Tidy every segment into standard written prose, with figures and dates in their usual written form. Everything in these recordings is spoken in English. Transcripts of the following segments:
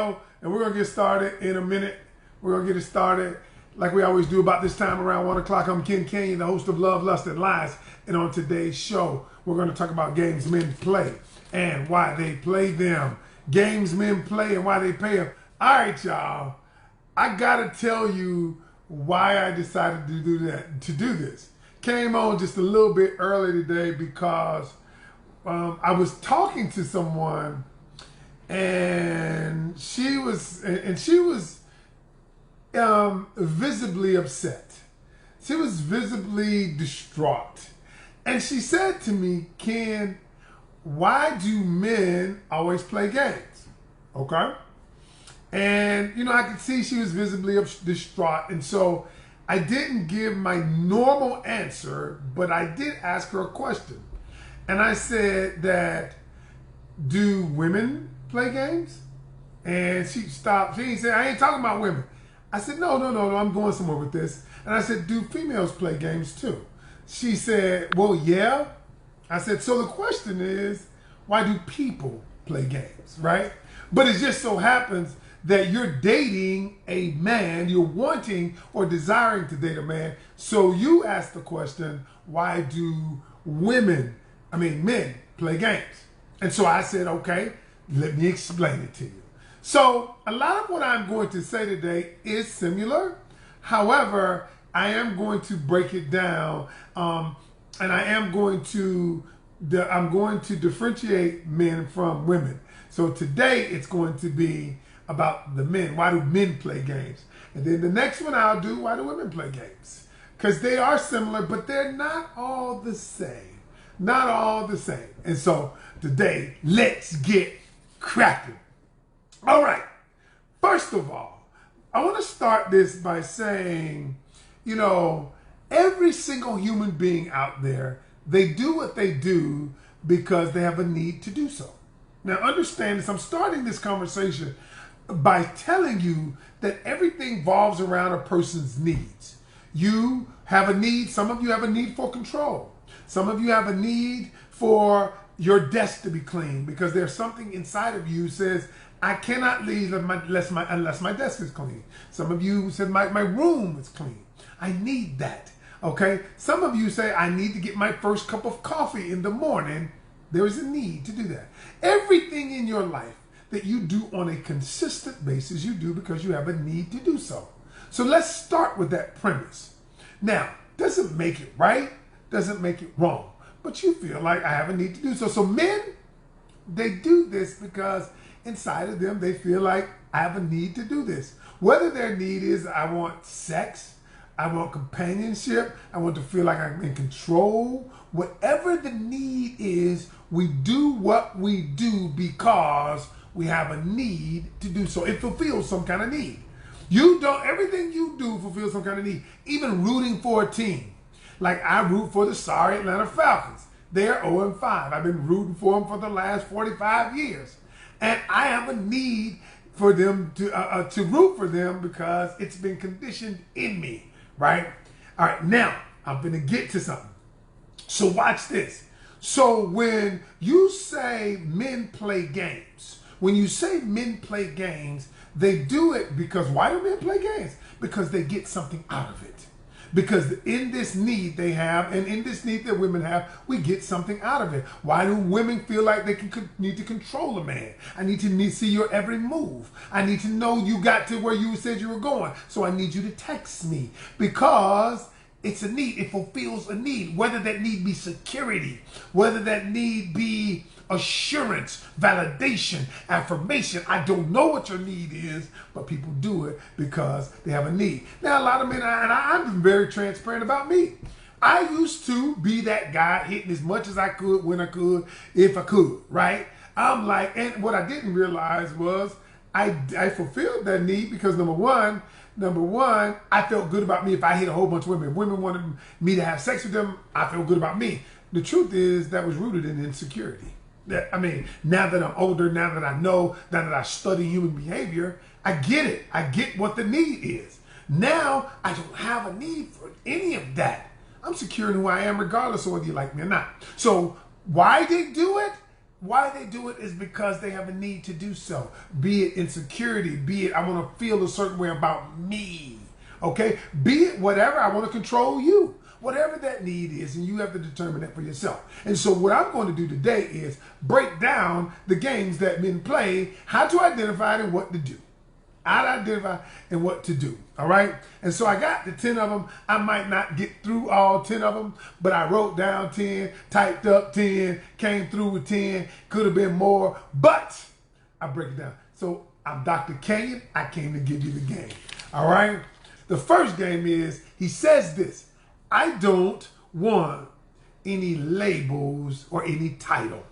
show, and we're going to get started in a minute. We're going to get it started like we always do about this time around 1 o'clock. I'm Ken Canion, the host of Love, Lust, and Lies. And on today's show, we're going to talk about games men play and why they play them. Games men play and why they pay them. All right, y'all. I got to tell you why I decided to do this. Came on just a little bit early today because I was talking to someone, and she was visibly upset. She was visibly distraught, and she said to me, "Ken, why do men always play games?" Okay, and I could see she was visibly distraught, and so I didn't give my normal answer, but I did ask her a question. And I said that, do women play games? And she stopped. She said, I ain't talking about women. I said, no, I'm going somewhere with this. And I said, do females play games too? She said, well, yeah. I said, so the question is, why do people play games, right? But it just so happens that you're dating a man, you're wanting or desiring to date a man. So you ask the question, why do men play games? And so I said, okay, let me explain it to you. So a lot of what I'm going to say today is similar. However, I am going to break it down, and I'm going to differentiate men from women. So today it's going to be about the men. Why do men play games? And then the next one I'll do, why do women play games? Because they are similar, but they're not all the same. Not all the same. And so today, let's get cracking. All right. First of all, I want to start this by saying, every single human being out there, they do what they do because they have a need to do so. Now understand this, I'm starting this conversation by telling you that everything revolves around a person's needs. You have a need, some of you have a need for control. Some of you have a need for your desk to be clean because there's something inside of you says, I cannot leave unless my desk is clean. Some of you said, my room is clean. I need that, okay? Some of you say, I need to get my first cup of coffee in the morning. There is a need to do that. Everything in your life that you do on a consistent basis, you do because you have a need to do so. So let's start with that premise. Now, doesn't make it right, doesn't make it wrong, but you feel like I have a need to do so. So men, they do this because inside of them, they feel like I have a need to do this. Whether their need is I want sex, I want companionship, I want to feel like I'm in control. Whatever the need is, we do what we do because we have a need to do so. It fulfills some kind of need. Everything you do fulfills some kind of need. Even rooting for a team. Like I root for the sorry Atlanta Falcons. They're 0-5. I've been rooting for them for the last 45 years. And I have a need for them to root for them because it's been conditioned in me, right? All right, now I'm going to get to something. So watch this. So when you say men play games, when you say men play games, they do it because, why do men play games? Because they get something out of it. Because in this need they have, and in this need that women have, we get something out of it. Why do women feel like they need to control a man? I need to see your every move. I need to know you got to where you said you were going. So I need you to text me because it's a need. It fulfills a need. Whether that need be security, whether that need be assurance, validation, affirmation. I don't know what your need is, but people do it because they have a need. Now, a lot of men, and I'm very transparent about me. I used to be that guy hitting as much as I could, when I could, if I could, right? I'm like, and what I didn't realize was I fulfilled that need because number one, I felt good about me if I hit a whole bunch of women. If women wanted me to have sex with them, I felt good about me. The truth is that was rooted in insecurity. Now that I'm older, now that I know, now that I study human behavior, I get it. I get what the need is. Now, I don't have a need for any of that. I'm secure in who I am regardless of whether you like me or not. So why they do it? why they do it is because they have a need to do so. Be it insecurity, be it I want to feel a certain way about me. Okay? Be it whatever, I want to control you. Whatever that need is, and you have to determine that for yourself. And so what I'm going to do today is break down the games that men play, how to identify it and what to do. How to identify and what to do. All right? And so I got the 10 of them. I might not get through all 10 of them, but I wrote down 10, typed up 10, came through with 10, could have been more, but I break it down. So I'm Dr. Canion. I came to give you the game. All right? The first game is, he says this: I don't want any labels or any title.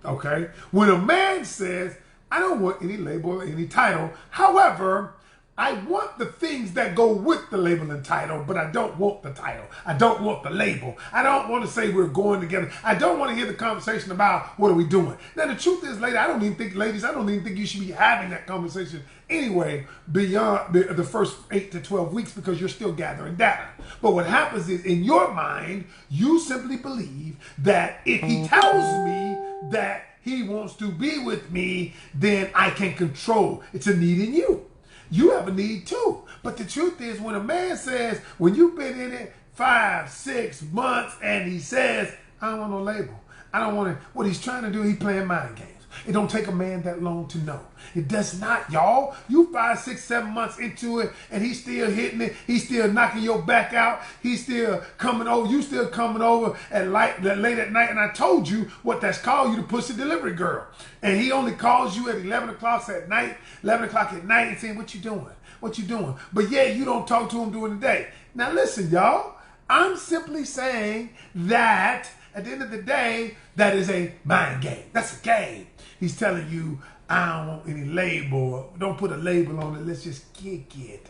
Okay? When a man says, I don't want any label or any title, however, I want the things that go with the label and title, but I don't want the title. I don't want the label. I don't want to say we're going together. I don't want to hear the conversation about what are we doing. Now, the truth is, ladies, I don't even think you should be having that conversation anyway beyond the first 8 to 12 weeks, because you're still gathering data. But what happens is, in your mind, you simply believe that if he tells me that he wants to be with me, then I can control. It's a need in you. You have a need too. But the truth is, when a man says, when you've been in it 5, 6 months, and he says, I don't want no label, I don't want to, what he's trying to do, he's playing mind games. It don't take a man that long to know. It does not, y'all. You 5, 6, 7 months into it, and he's still hitting it. He's still knocking your back out. He's still coming over. You still coming over at late at night. And I told you what that's called. You the pussy delivery girl. And he only calls you at 11 o'clock at night, 11 o'clock at night, and saying, what you doing? What you doing? But yeah, you don't talk to him during the day. Now listen, y'all. I'm simply saying that at the end of the day, that is a mind game. That's a game. He's telling you, I don't want any label. Don't put a label on it. Let's just kick it.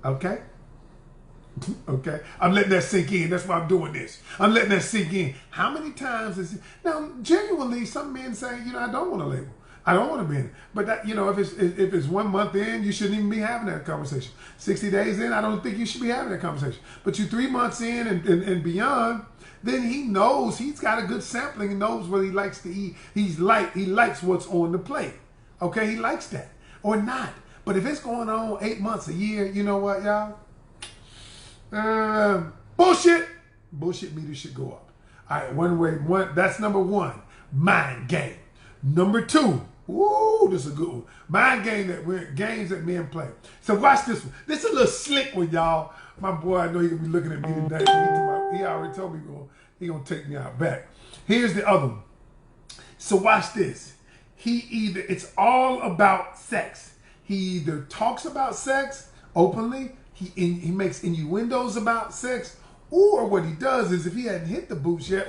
Okay? Okay? I'm letting that sink in. That's why I'm doing this. I'm letting that sink in. How many times is it? Now, genuinely, some men say, I don't want a label. I don't want to be in it. But that, if it's 1 month in, you shouldn't even be having that conversation. 60 days in, I don't think you should be having that conversation. But you 3 months in and beyond, then he knows, he's got a good sampling, he knows what he likes to eat. He likes what's on the plate. Okay, he likes that. Or not. But if it's going on 8 months, a year, you know what, y'all? Bullshit. Bullshit meter should go up. All right, that's number 1. Mind game. Number 2. Ooh, this is a good one. Mind game games that men play. So watch this one. This is a little slick one, y'all. My boy, I know he's gonna be looking at me today. He already told me he's gonna take me out back. Here's the other one. So watch this. It's all about sex. He either talks about sex openly, he makes innuendos about sex, or what he does is, if he hadn't hit the boots yet,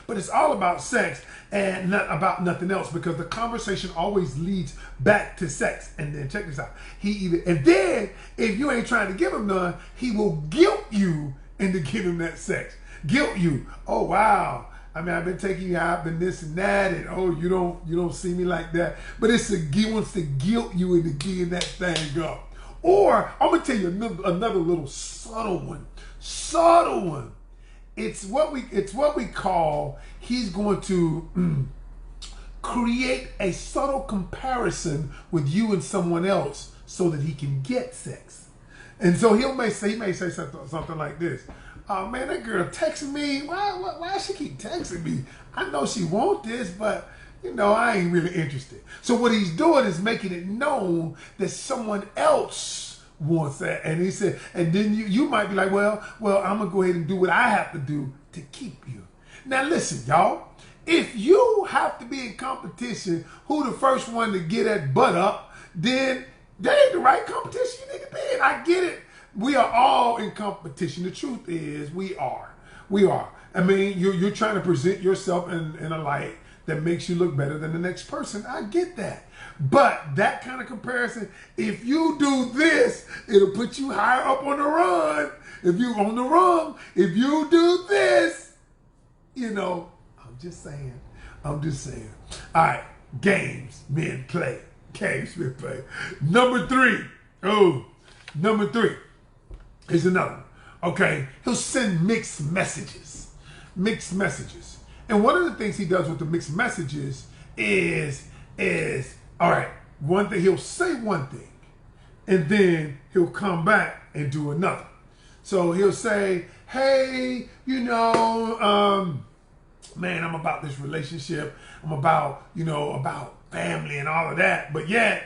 but it's all about sex and not about nothing else, because the conversation always leads back to sex. And then check this out. And then if you ain't trying to give him none, he will guilt you into giving that sex. Guilt you. Oh wow. I mean, I've been taking you out, been this and that, and oh, you don't see me like that. But he wants to guilt you into giving that thing up. Or I'm gonna tell you another little subtle one. It's what we call, he's going to create a subtle comparison with you and someone else so that he can get sex. And so he may say something like this: oh man, that girl texting me. Why she keep texting me? I know she want this, but I ain't really interested. So what he's doing is making it known that someone else wants that. And he said, and then you might be like, well, I'm gonna go ahead and do what I have to do to keep you. Now listen, y'all, if you have to be in competition, who the first one to get that butt up, then that ain't the right competition you need to be in. I get it. We are all in competition. The truth is, we are. I mean, you're trying to present yourself in a light that makes you look better than the next person. I get that. But that kind of comparison, if you do this, it'll put you higher up on the run. If you on the run, if you do this, I'm just saying. All right, games men play. Number 3. Here's another one. Okay, he'll send mixed messages. And one of the things he does with the mixed messages is all right, one thing, he'll say one thing, and then he'll come back and do another. So he'll say, hey, you know, man, I'm about this relationship. I'm about, you know, about family and all of that. But yet,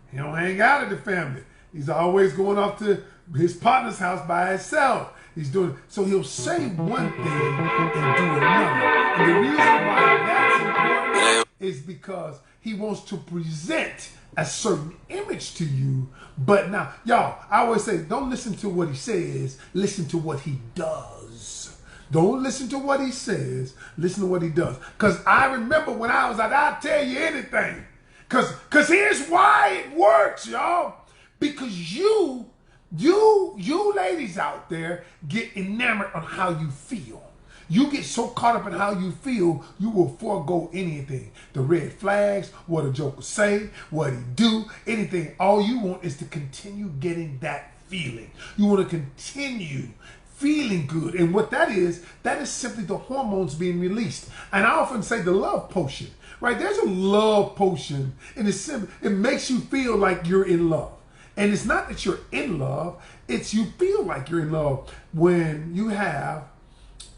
he don't hang out at the family. He's always going off to his partner's house by himself. He's doing, so he'll say one thing and do another. And the reason why that's important is because he wants to present a certain image to you. But now, y'all, I always say, don't listen to what he says, listen to what he does. Don't listen to what he says, listen to what he does. Because I remember when I was like, I'll tell you anything. Because here's why it works, y'all. Because you ladies out there get enamored on how you feel. You get so caught up in how you feel, you will forego anything. The red flags, what a joker say, what he do, anything. All you want is to continue getting that feeling. You want to continue feeling good. And what that is simply the hormones being released. And I often say the love potion, right? There's a love potion, and it's simple. It makes you feel like you're in love. And it's not that you're in love, it's you feel like you're in love when you have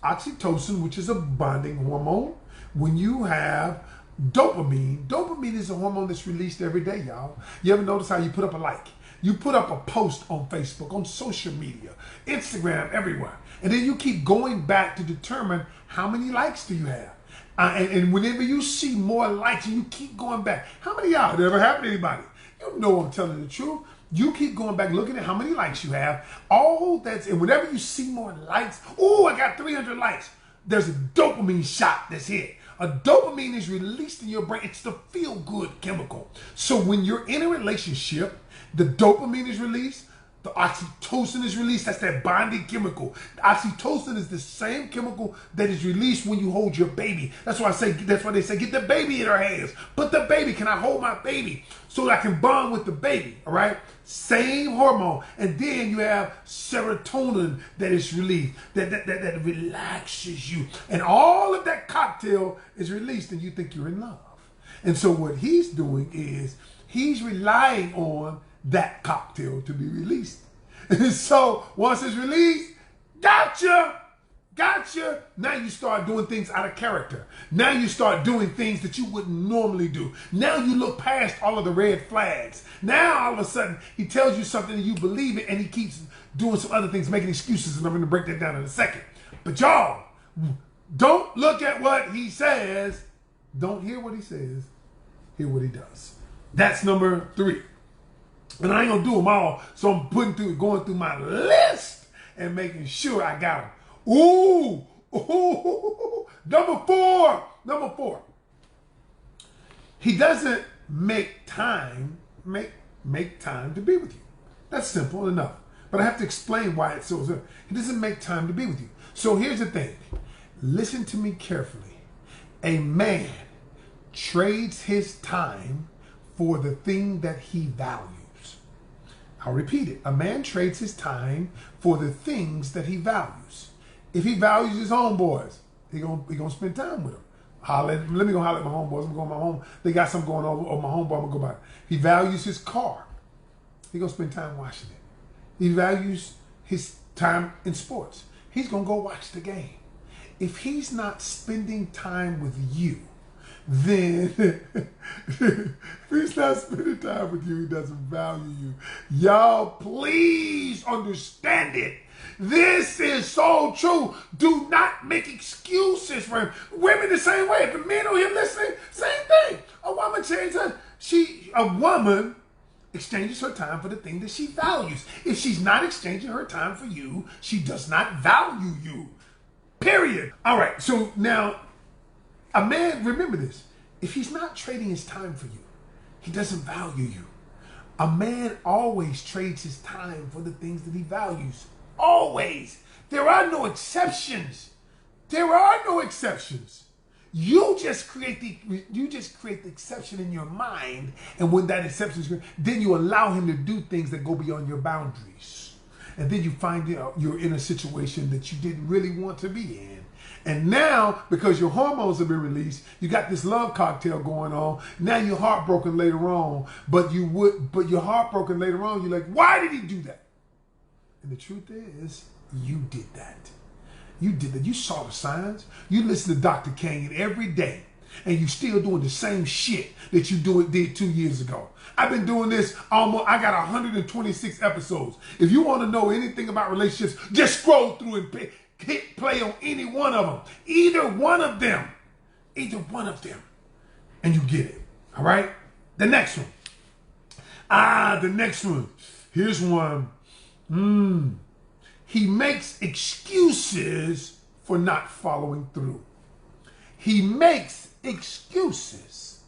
oxytocin, which is a bonding hormone. When you have dopamine is a hormone that's released every day, y'all. You ever notice how you put up a like? You put up a post on Facebook, on social media, Instagram, everywhere. And then you keep going back to determine how many likes do you have. And whenever you see more likes, and you keep going back. How many of y'all, did it ever happen to anybody? You know I'm telling the truth. You keep going back, looking at how many likes you have. All that's, and whenever you see more likes, oh, I got 300 likes. There's a dopamine shot that's hit. A dopamine is released in your brain. It's the feel-good chemical. So when you're in a relationship, the dopamine is released. The oxytocin is released. That's that bonding chemical. The oxytocin is the same chemical that is released when you hold your baby. That's why they say, get the baby in her hands. Put the baby. Can I hold my baby so that I can bond with the baby? All right. Same hormone. And then you have serotonin that is released, that relaxes you. And all of that cocktail is released and you think you're in love. And so what he's doing is he's relying on that cocktail to be released. And so once it's released, gotcha. Now you start doing things out of character. Now you start doing things that you wouldn't normally do. Now you look past all of the red flags. Now all of a sudden he tells you something and you believe it, and he keeps doing some other things, making excuses, and I'm going to break that down in a second. But y'all, don't look at what he says. Don't hear what he says. Hear what he does. That's number 3. And I ain't gonna do them all, so I'm going through my list and making sure I got them. Ooh, number 4. He doesn't make time to be with you. That's simple enough. But I have to explain why it's so simple. He doesn't make time to be with you. So here's the thing. Listen to me carefully. A man trades his time for the thing that he values. I'll repeat it. A man trades his time for the things that he values. If he values his homeboys, he gonna spend time with them. Let me go holler at my homeboys. I'm going to my home. They got something going on with my homeboy. I'm gonna go by. He values his car. He gonna spend time washing it. He values his time in sports. He's gonna go watch the game. If he's not spending time with you, then if he's not spending time with you, he doesn't value you. Y'all, please understand it. This is so true. Do not make excuses for him. Women the same way. If the men on here listening, same thing. A woman exchanges her time for the thing that she values. If she's not exchanging her time for you, she does not value you. Period. All right. So now, a man, remember this, if he's not trading his time for you, he doesn't value you. A man always trades his time for the things that he values. Always. There are no exceptions. There are no exceptions. You just create the exception in your mind, and when that exception is, then you allow him to do things that go beyond your boundaries. And then you find out you're in a situation that you didn't really want to be in. And now, because your hormones have been released, you got this love cocktail going on. Now you're heartbroken later on, but you're heartbroken later on. You're like, why did he do that? And the truth is, you did that. You did that. You saw the signs. You listen to Dr. Canion every day, and you still doing the same shit that you did 2 years ago. I've been doing this I got 126 episodes. If you want to know anything about relationships, just scroll through and hit play on any one of them. Either one of them. And you get it. All right? The next one. The next one. Here's one. He makes excuses for not following through. He makes excuses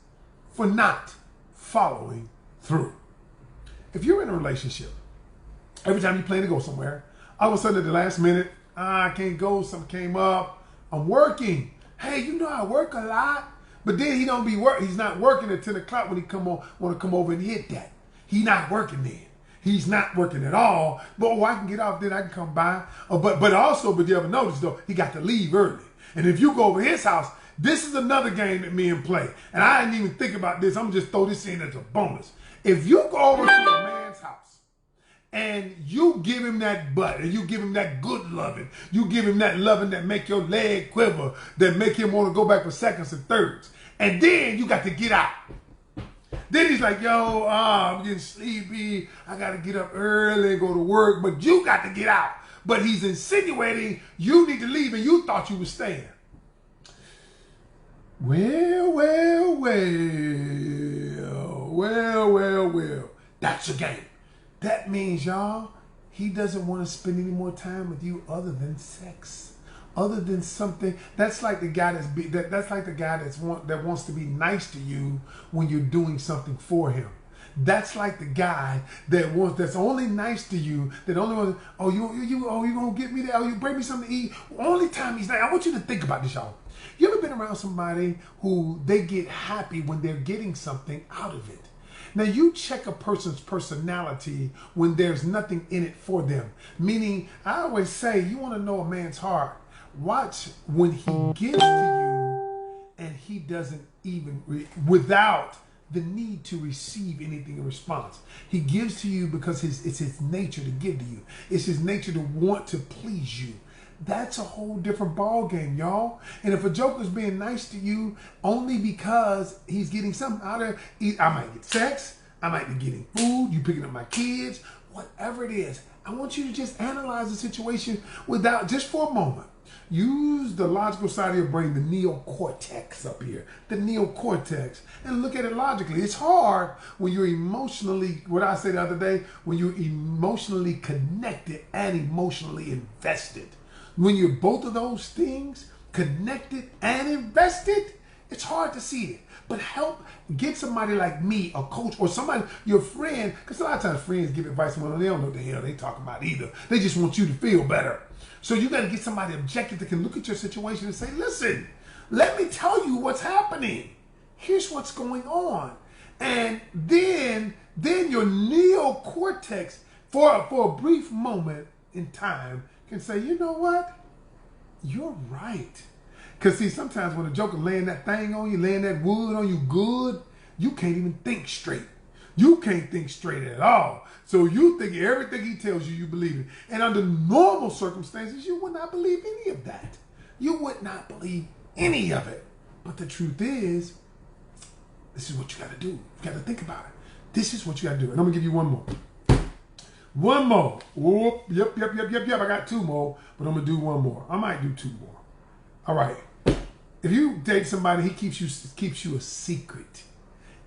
for not following through. If you're in a relationship, every time you plan to go somewhere, all of a sudden at the last minute, I can't go, something came up, I'm working. Hey, you know I work a lot. But then he don't be he's not working at 10 o'clock when he want to come over and hit that. He's not working then. He's not working at all. But I can get off, then I can come by. But you ever notice though, he got to leave early. And if you go over his house, this is another game that men play. And I didn't even think about this. I'm gonna just throw this in as a bonus. If you go over to a man's house and you give him that butt, and you give him that good loving, you give him that loving that make your leg quiver, that make him want to go back for seconds and thirds, and then you got to get out. Then he's like, yo, I'm getting sleepy. I got to get up early and go to work, but you got to get out. But he's insinuating you need to leave and you thought you were staying. Well. That's a game. That means, y'all, he doesn't want to spend any more time with you other than sex. Other than something, that's like the guy that wants to be nice to you when you're doing something for him. That's like the guy that's only nice to you, that only wants, you gonna get me that, you bring me something to eat. Only time he's nice. I want you to think about this, y'all. You ever been around somebody who they get happy when they're getting something out of it? Now you check a person's personality when there's nothing in it for them. Meaning, I always say, you want to know a man's heart. Watch when he gives to you and he doesn't even, without the need to receive anything in response. He gives to you because it's his nature to give to you. It's his nature to want to please you. That's a whole different ball game, y'all. And if a joker's being nice to you only because he's getting something out of it, I might get sex, I might be getting food, you picking up my kids, whatever it is. I want you to just analyze the situation just for a moment. Use the logical side of your brain, the neocortex up here, the neocortex, and look at it logically. It's hard when you're emotionally, what I said the other day, when you're emotionally connected and emotionally invested. When you're both of those things, connected and invested, it's hard to see it. But get somebody like me, a coach, or somebody, your friend, because a lot of times friends give advice when they don't know what the hell they talking about either. They just want you to feel better. So you got to get somebody objective that can look at your situation and say, listen, let me tell you what's happening. Here's what's going on. And then your neocortex, for a brief moment in time, can say, you know what? You're right. Because see, sometimes when a joker laying that thing on you, laying that wood on you good, you can't even think straight. You can't think straight at all. So you think everything he tells you, you believe it. And under normal circumstances, you would not believe any of that. You would not believe any of it. But the truth is, this is what you got to do. You got to think about it. This is what you got to do. And I'm going to give you one more. One more. Whoop. Yep. I got two more, but I'm going to do one more. I might do two more. All right. If you date somebody, he keeps you a secret.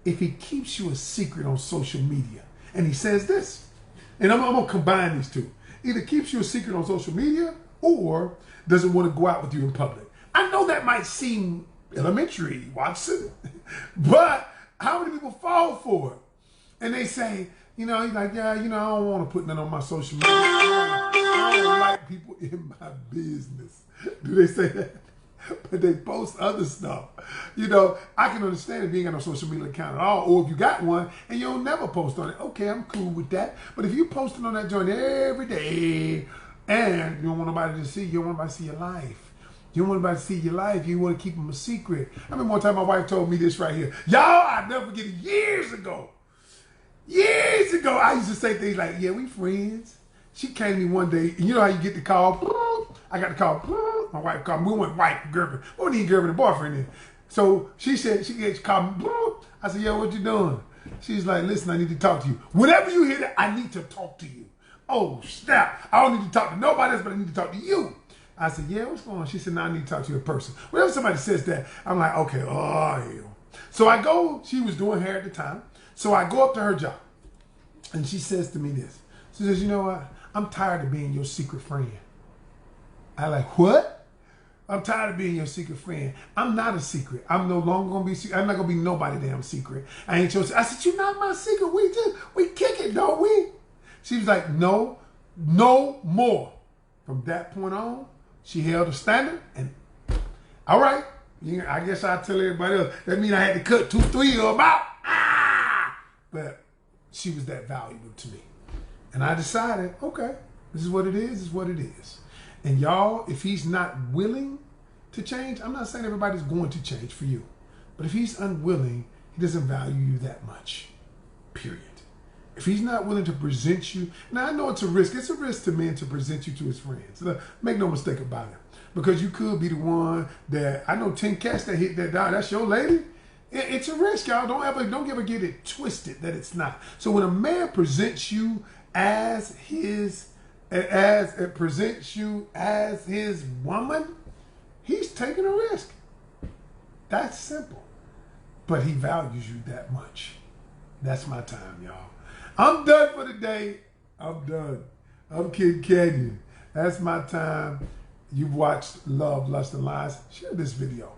If he keeps you a secret on social media, and he says this, and I'm going to combine these two. Either keeps you a secret on social media or doesn't want to go out with you in public. I know that might seem elementary, Watson, but how many people fall for it? And they say, he's like, yeah, I don't want to put nothing on my social media. I don't like people in my business. Do they say that? But they post other stuff. I can understand if you ain't got no social media account at all, or if you got one and you don't never post on it. Okay, I'm cool with that. But if you posting on that joint every day and you don't want nobody to see, you don't want nobody to see your life, You don't want anybody to see your life. You want to keep them a secret. I remember one time my wife told me this right here. Y'all, I'll never forget it. Years ago, I used to say things like, yeah, we friends. She came to me one day, and you know how you get the call? I got the call. My wife called me. We went wife, girlfriend. We weren't even girlfriend and boyfriend then. So she said, she called me. I said, yo, what you doing? She's like, listen, I need to talk to you. Whenever you hear that, I need to talk to you. Oh, snap. I don't need to talk to nobody else, but I need to talk to you. I said, yeah, what's going on? She said, no, I need to talk to you in person. Whenever somebody says that, I'm like, okay, oh, hell. So I go, she was doing hair at the time. So I go up to her job, and she says to me this. She says, you know what? I'm tired of being your secret friend. I like, what? I'm tired of being your secret friend. I'm not a secret. I'm no longer going to be secret. I'm not going to be nobody damn secret. I ain't your secret. I said, you're not my secret. We kick it, don't we? She was like, no more. From that point on, she held a standard, and all right, I guess I'll tell everybody else. That means I had to cut 2, 3 of them out. But she was that valuable to me. And I decided, okay, this is what it is, this is what it is. And y'all, if he's not willing to change, I'm not saying everybody's going to change for you. But if he's unwilling, he doesn't value you that much, period. If he's not willing to present you, now I know it's a risk. It's a risk to men to present you to his friends. Make no mistake about it. Because you could be the one that, I know 10 cats that hit that down, that's your lady. It's a risk, y'all. Don't ever get it twisted that it's not. So when a man presents you as his woman, he's taking a risk. That's simple. But he values you that much. That's my time, y'all. I'm done for the day. I'm done. I'm Ken Canion. That's my time. You've watched Love, Lust, and Lies. Share this video.